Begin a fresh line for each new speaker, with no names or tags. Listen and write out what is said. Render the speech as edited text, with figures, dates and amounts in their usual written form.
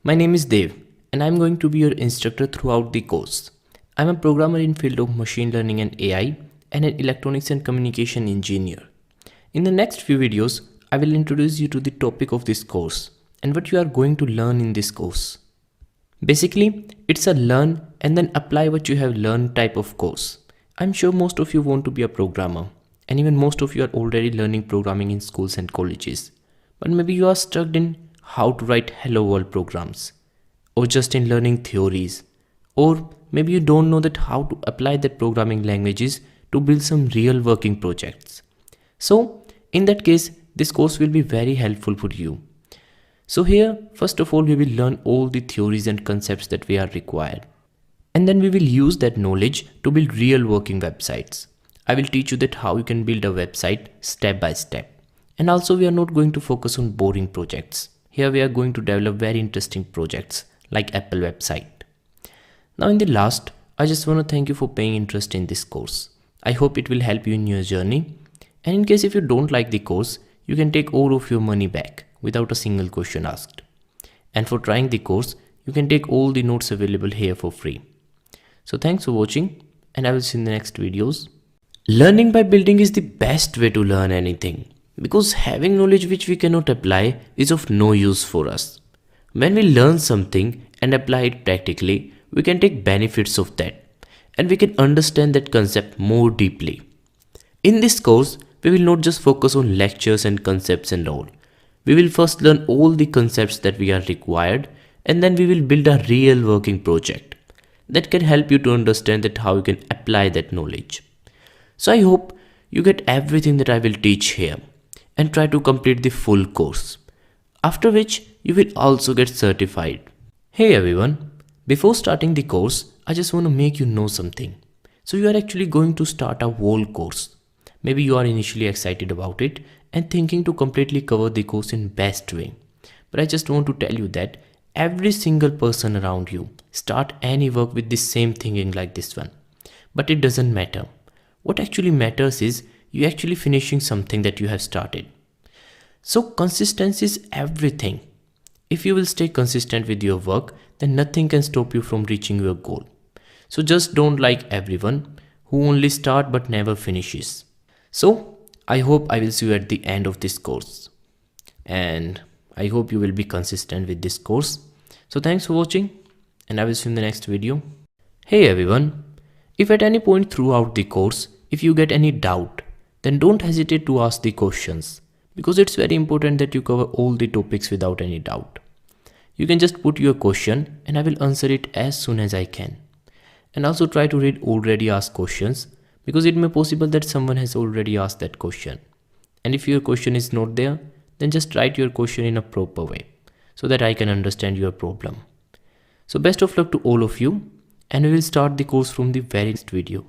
My name is Dev and I'm going to be your instructor throughout the course. I'm a programmer in field of machine learning and AI and an electronics and communication engineer. In the next few videos, I will introduce you to the topic of this course and what you are going to learn in this course. Basically, it's a learn and then apply what you have learned type of course. I'm sure most of you want to be a programmer and even most of you are already learning programming in schools and colleges. But maybe you are stuck in how to write hello world programs, or just in learning theories, or maybe you don't know that how to apply the programming languages to build some real working projects. So in that case, this course will be very helpful for you. So here, first of all, we will learn all the theories and concepts that we are required. And then we will use that knowledge to build real working websites. I will teach you that how you can build a website step by step. And also we are not going to focus on boring projects. Here we are going to develop very interesting projects like Apple website. Now in the last, I just want to thank you for paying interest in this course. I hope it will help you in your journey. And in case if you don't like the course, you can take all of your money back without a single question asked. And for trying the course, you can take all the notes available here for free. So thanks for watching and I will see you in the next videos. Learning by building is the best way to learn anything. Because having knowledge which we cannot apply is of no use for us. When we learn something and apply it practically, we can take benefits of that and we can understand that concept more deeply. In this course, we will not just focus on lectures and concepts and all. We will first learn all the concepts that we are required and then we will build a real working project that can help you to understand that how you can apply that knowledge. So I hope you get everything that I will teach here and try to complete the full course, after which you will also get certified. Hey everyone, before starting the course, I just want to make you know something. So you are actually going to start a whole course. Maybe you are initially excited about it and thinking to completely cover the course in best way. But I just want to tell you that every single person around you start any work with the same thinking like this one. But it doesn't matter. What actually matters is you actually finishing something that you have started. So consistency is everything. If you will stay consistent with your work, then nothing can stop you from reaching your goal. So just don't like everyone who only start but never finishes. So I hope I will see you at the end of this course. And I hope you will be consistent with this course. So thanks for watching and I will see you in the next video. Hey everyone, if at any point throughout the course, if you get any doubt, then don't hesitate to ask the questions because it's very important that you cover all the topics without any doubt. You can just put your question and I will answer it as soon as I can. And also try to read already asked questions because it may be possible that someone has already asked that question. And if your question is not there, then just write your question in a proper way so that I can understand your problem. So best of luck to all of you and we will start the course from the very next video.